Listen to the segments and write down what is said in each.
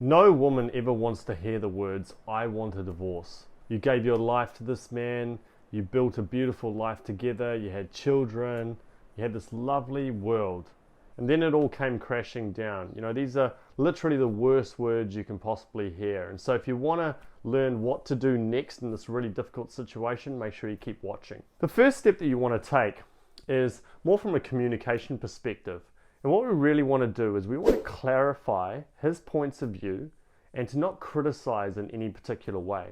No woman ever wants to hear the words, I want a divorce. You gave your life to this man, you built a beautiful life together, you had children, you had this lovely world. And then it all came crashing down. You know, these are literally the worst words you can possibly hear. And so if you want to learn what to do next in this really difficult situation, make sure you keep watching. The first step that you want to take is more from a communication perspective. And what we really want to do is we want to clarify his points of view and to not criticize in any particular way.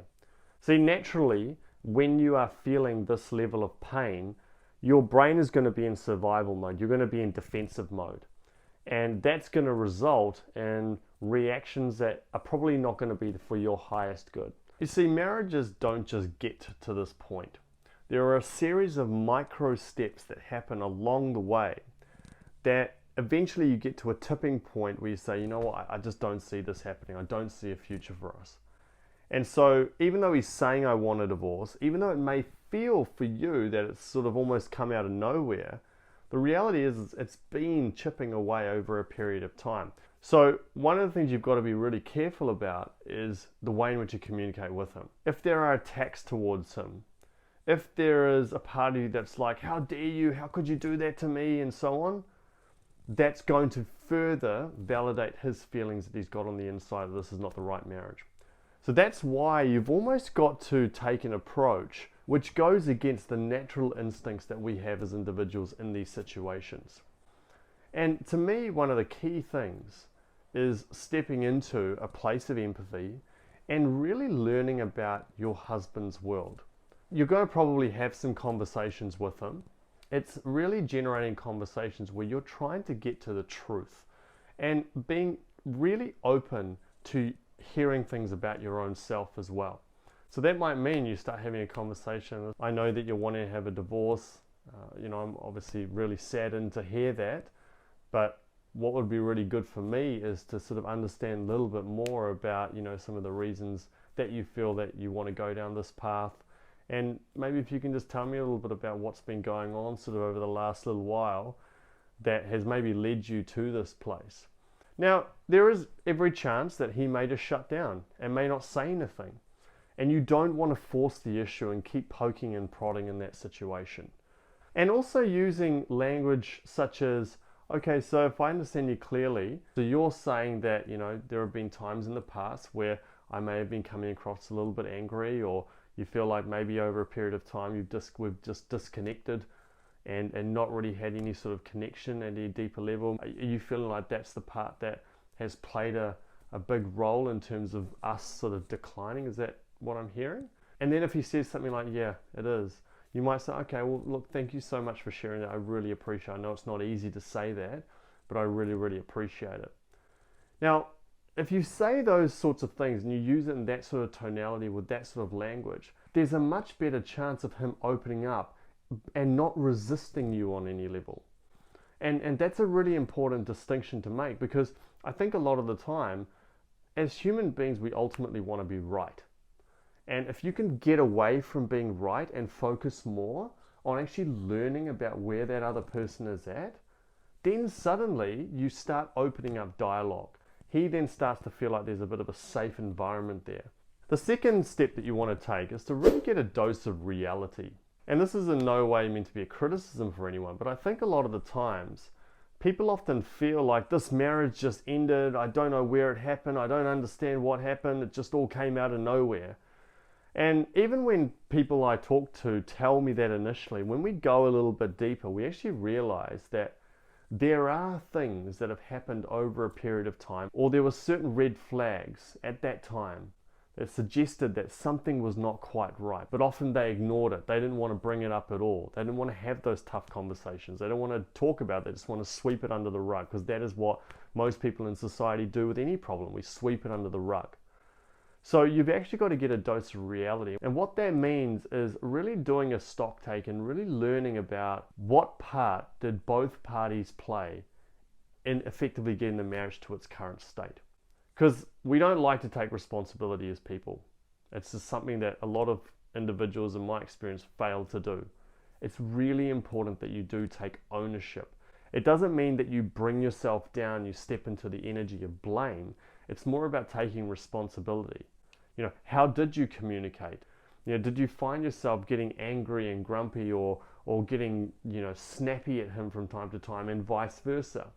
See, naturally, when you are feeling this level of pain, your brain is going to be in survival mode. You're going to be in defensive mode. And that's going to result in reactions that are probably not going to be for your highest good. You see, marriages don't just get to this point. There are a series of micro steps that happen along the way that eventually you get to a tipping point where you say, you know what, I just don't see this happening. I don't see a future for us. And so even though he's saying I want a divorce, even though it may feel for you that it's sort of almost come out of nowhere, the reality is it's been chipping away over a period of time. So one of the things you've got to be really careful about is the way in which you communicate with him. If there are attacks towards him, if there is a party that's like, how dare you, how could you do that to me, and so on, that's going to further validate his feelings that he's got on the inside of this is not the right marriage. So that's why you've almost got to take an approach which goes against the natural instincts that we have as individuals in these situations. And to me, one of the key things is stepping into a place of empathy and really learning about your husband's world. You're going to probably have some conversations with him. It's really generating conversations where you're trying to get to the truth and being really open to hearing things about your own self as well. So that might mean you start having a conversation. I know that you're wanting to have a divorce. I'm obviously really saddened to hear that. But what would be really good for me is to sort of understand a little bit more about, some of the reasons that you feel that you want to go down this path. And maybe if you can just tell me a little bit about what's been going on sort of over the last little while that has maybe led you to this place. Now, there is every chance that he may just shut down and may not say anything. And you don't want to force the issue and keep poking and prodding in that situation. And also using language such as, okay, so if I understand you clearly, so you're saying that, there have been times in the past where I may have been coming across a little bit angry, or you feel like maybe over a period of time we've just disconnected and not really had any sort of connection at a deeper level. Are you feeling like that's the part that has played a big role in terms of us sort of declining? Is that what I'm hearing? And then if he says something like, yeah, it is, you might say, okay, well, look, thank you so much for sharing that. I really appreciate it. I know it's not easy to say that, but I really, really appreciate it. Now, if you say those sorts of things and you use it in that sort of tonality with that sort of language, there's a much better chance of him opening up and not resisting you on any level. And that's a really important distinction to make, because I think a lot of the time, as human beings, we ultimately want to be right. And if you can get away from being right and focus more on actually learning about where that other person is at, then suddenly you start opening up dialogue. He then starts to feel like there's a bit of a safe environment there. The second step that you want to take is to really get a dose of reality. And this is in no way meant to be a criticism for anyone, but I think a lot of the times people often feel like this marriage just ended, I don't know where it happened, I don't understand what happened, it just all came out of nowhere. And even when people I talk to tell me that initially, when we go a little bit deeper, we actually realize that there are things that have happened over a period of time, or there were certain red flags at that time that suggested that something was not quite right, but often they ignored it. They didn't want to bring it up at all. They didn't want to have those tough conversations. They don't want to talk about it. They just want to sweep it under the rug, because that is what most people in society do with any problem. We sweep it under the rug. So you've actually got to get a dose of reality. And what that means is really doing a stock take and really learning about what part did both parties play in effectively getting the marriage to its current state. Because we don't like to take responsibility as people. It's just something that a lot of individuals, in my experience, fail to do. It's really important that you do take ownership. It doesn't mean that you bring yourself down, you step into the energy of blame. It's more about taking responsibility. How did you communicate? Did you find yourself getting angry and grumpy, or getting, snappy at him from time to time, and vice versa?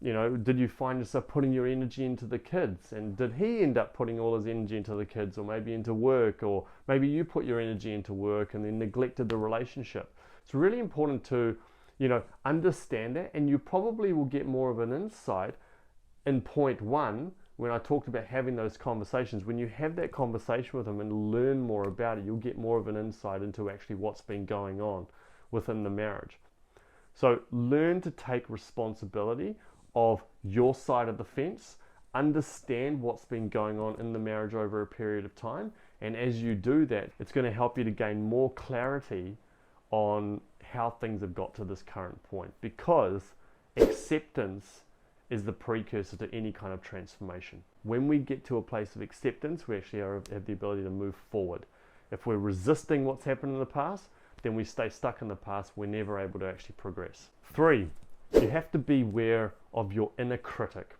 Did you find yourself putting your energy into the kids, and did he end up putting all his energy into the kids, or maybe into work, or maybe you put your energy into work and then neglected the relationship? It's really important to, understand that, and you probably will get more of an insight in point one when I talked about having those conversations. When you have that conversation with him and learn more about it, you'll get more of an insight into actually what's been going on within the marriage. So learn to take responsibility of your side of the fence, understand what's been going on in the marriage over a period of time, and as you do that, it's going to help you to gain more clarity on how things have got to this current point, because acceptance is the precursor to any kind of transformation. When we get to a place of acceptance, we actually have the ability to move forward. If we're resisting what's happened in the past, then we stay stuck in the past. We're never able to actually progress. 3, you have to be aware of your inner critic.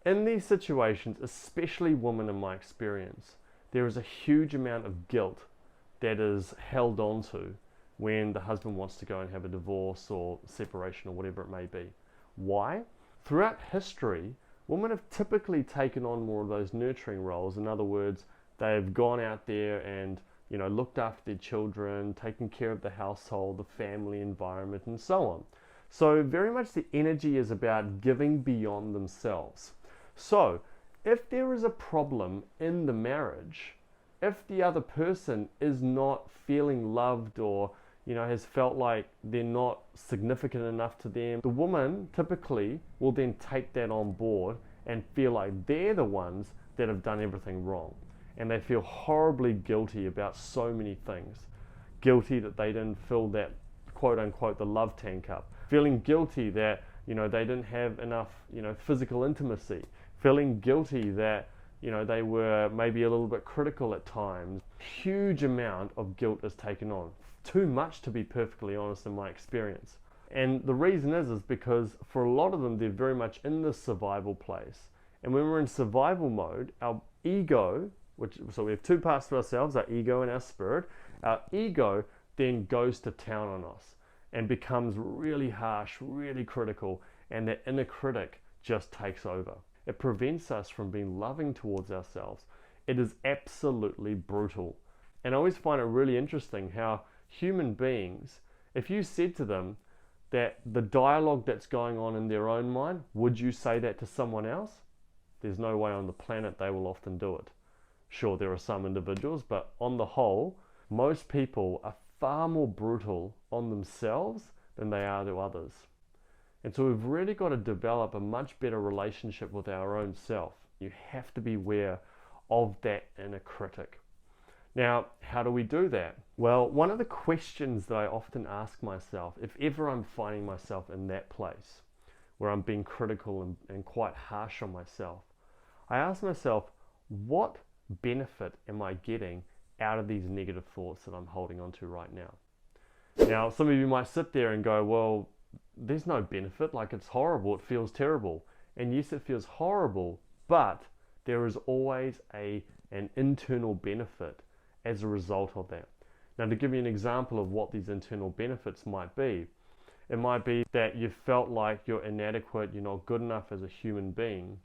In these situations, especially women in my experience, there is a huge amount of guilt that is held onto when the husband wants to go and have a divorce or separation or whatever it may be. Why? Throughout history, women have typically taken on more of those nurturing roles. In other words, they've gone out there and looked after their children, taken care of the household, the family environment, and so on. So very much the energy is about giving beyond themselves. So if there is a problem in the marriage, if the other person is not feeling loved, or has felt like they're not significant enough to them, the woman typically will then take that on board and feel like they're the ones that have done everything wrong. And they feel horribly guilty about so many things. Guilty that they didn't fill that, quote unquote, the love tank up. Feeling guilty that, they didn't have enough, physical intimacy. Feeling guilty that, they were maybe a little bit critical at times. Huge amount of guilt is taken on. Too much, to be perfectly honest, in my experience. And the reason is because for a lot of them, they're very much in this survival place. And when we're in survival mode, our ego, so we have 2 parts to ourselves, our ego and our spirit. Our ego then goes to town on us and becomes really harsh, really critical, and that inner critic just takes over. It prevents us from being loving towards ourselves. It is absolutely brutal. And I always find it really interesting how human beings, if you said to them that the dialogue that's going on in their own mind, would you say that to someone else? There's no way on the planet they will often do it. Sure, there are some individuals, but on the whole, most people are far more brutal on themselves than they are to others. And so we've really got to develop a much better relationship with our own self. You have to be aware of that inner critic. Now, how do we do that? Well, one of the questions that I often ask myself, if ever I'm finding myself in that place where I'm being critical and quite harsh on myself, I ask myself, what benefit am I getting out of these negative thoughts that I'm holding on to right now? Now, some of you might sit there and go, well, there's no benefit, like it's horrible, it feels terrible. And yes, it feels horrible, but there is always an internal benefit as a result of that. Now, to give you an example of what these internal benefits might be, it might be that you felt like you're inadequate, you're not good enough as a human being,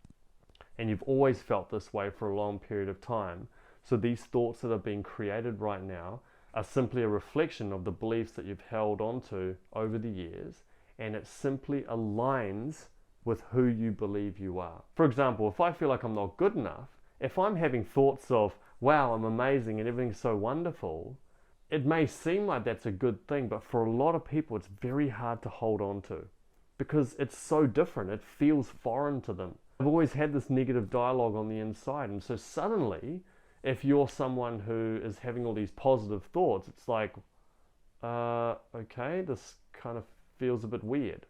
and you've always felt this way for a long period of time. So these thoughts that are being created right now are simply a reflection of the beliefs that you've held onto over the years, and it simply aligns with who you believe you are. For example, if I feel like I'm not good enough, if I'm having thoughts of, wow, I'm amazing and everything's so wonderful, it may seem like that's a good thing, but for a lot of people, it's very hard to hold on to because it's so different. It feels foreign to them. I've always had this negative dialogue on the inside, and so suddenly, if you're someone who is having all these positive thoughts, it's like, okay, this kind of feels a bit weird.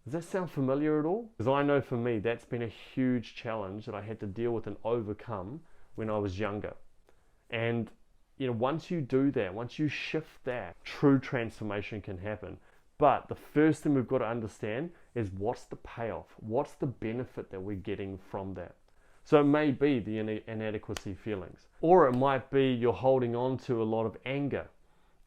Does that sound familiar at all? Because I know for me, that's been a huge challenge that I had to deal with and overcome when I was younger. And once you do that, once you shift that, true transformation can happen. But the first thing we've got to understand is what's the payoff? What's the benefit that we're getting from that? So it may be the inadequacy feelings, or it might be you're holding on to a lot of anger.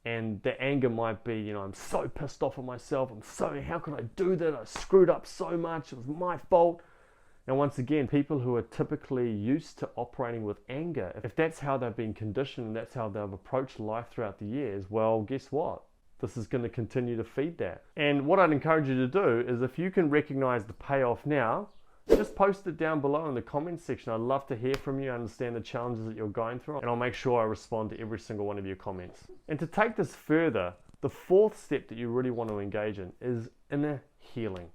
And the anger might be, I'm so pissed off at myself. How could I do that? I screwed up so much. It was my fault. And once again, people who are typically used to operating with anger, if that's how they've been conditioned and that's how they've approached life throughout the years, well, guess what? This is going to continue to feed that. And what I'd encourage you to do is, if you can recognize the payoff now, just post it down below in the comments section. I'd love to hear from you, understand the challenges that you're going through, and I'll make sure I respond to every single one of your comments. And to take this further, the fourth step that you really want to engage in is inner healing.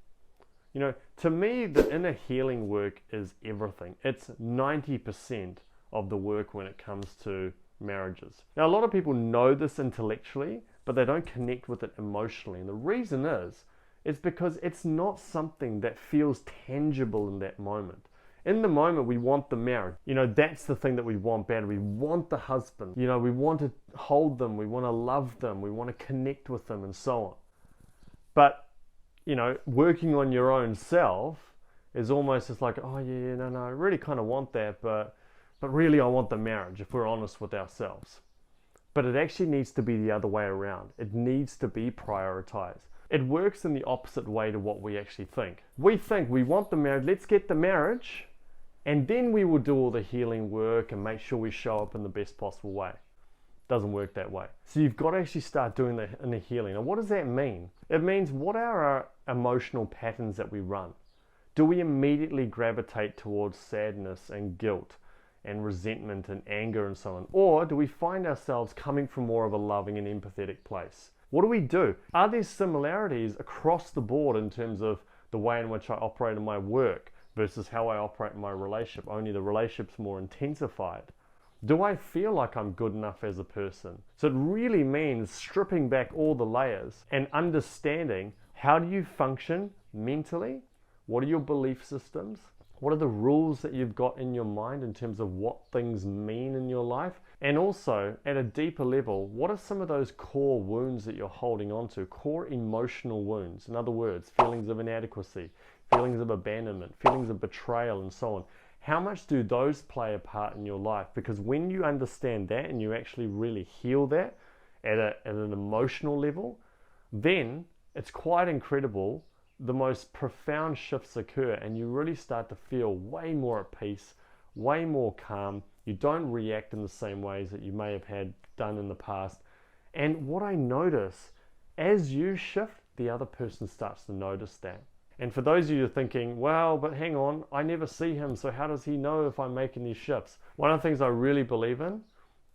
To me, the inner healing work is everything. It's 90% of the work when it comes to marriages. Now, a lot of people know this intellectually, but they don't connect with it emotionally. And the reason is, it's because it's not something that feels tangible in that moment. In the moment, we want the marriage. That's the thing that we want badly. We want the husband. We want to hold them. We want to love them. We want to connect with them and so on. But, working on your own self is almost just like, oh yeah, no, I really kind of want that, but really I want the marriage, if we're honest with ourselves. But it actually needs to be the other way around. It needs to be prioritized. It works in the opposite way to what we actually think. We think we want the marriage, let's get the marriage, and then we will do all the healing work and make sure we show up in the best possible way. Doesn't work that way. So you've got to actually start doing the inner healing. Now, what does that mean? It means, what are our emotional patterns that we run? Do we immediately gravitate towards sadness and guilt and resentment and anger and so on? Or do we find ourselves coming from more of a loving and empathetic place? What do? Are there similarities across the board in terms of the way in which I operate in my work versus how I operate in my relationship? Only the relationship's more intensified. Do I feel like I'm good enough as a person? So it really means stripping back all the layers and understanding, how do you function mentally? What are your belief systems? What are the rules that you've got in your mind in terms of what things mean in your life? And also, at a deeper level, what are some of those core wounds that you're holding on to? Core emotional wounds. In other words, feelings of inadequacy, feelings of abandonment, feelings of betrayal, and so on. How much do those play a part in your life? Because when you understand that and you actually really heal that at an emotional level, then it's quite incredible. The most profound shifts occur and you really start to feel way more at peace, way more calm. You don't react in the same ways that you may have had done in the past. And what I notice, as you shift, the other person starts to notice that. And for those of you who are thinking, well, but hang on, I never see him, so how does he know if I'm making these shifts? One of the things I really believe in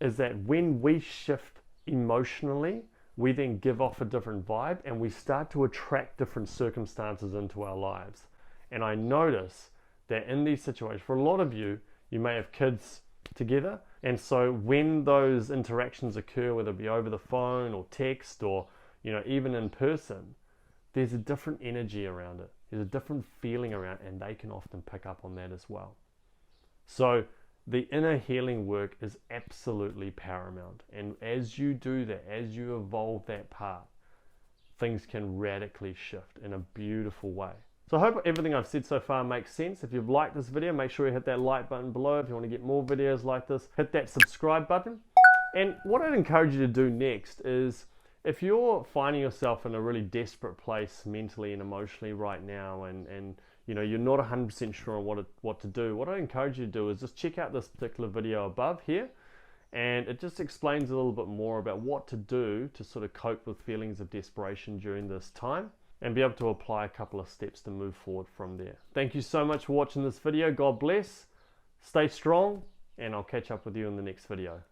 is that when we shift emotionally, we then give off a different vibe and we start to attract different circumstances into our lives. And I notice that in these situations, for a lot of you, you may have kids together. And so when those interactions occur, whether it be over the phone or text or, even in person, there's a different energy around it. There's a different feeling around it, and they can often pick up on that as well. So the inner healing work is absolutely paramount. And as you do that, as you evolve that path, things can radically shift in a beautiful way. So I hope everything I've said so far makes sense. If you've liked this video, make sure you hit that like button below. If you want to get more videos like this, hit that subscribe button. And what I'd encourage you to do next is, if you're finding yourself in a really desperate place mentally and emotionally right now, and you're not 100% sure on what to do, what I encourage you to do is just check out this particular video above here, and it just explains a little bit more about what to do to sort of cope with feelings of desperation during this time and be able to apply a couple of steps to move forward from there. Thank you so much for watching this video. God bless, stay strong, and I'll catch up with you in the next video.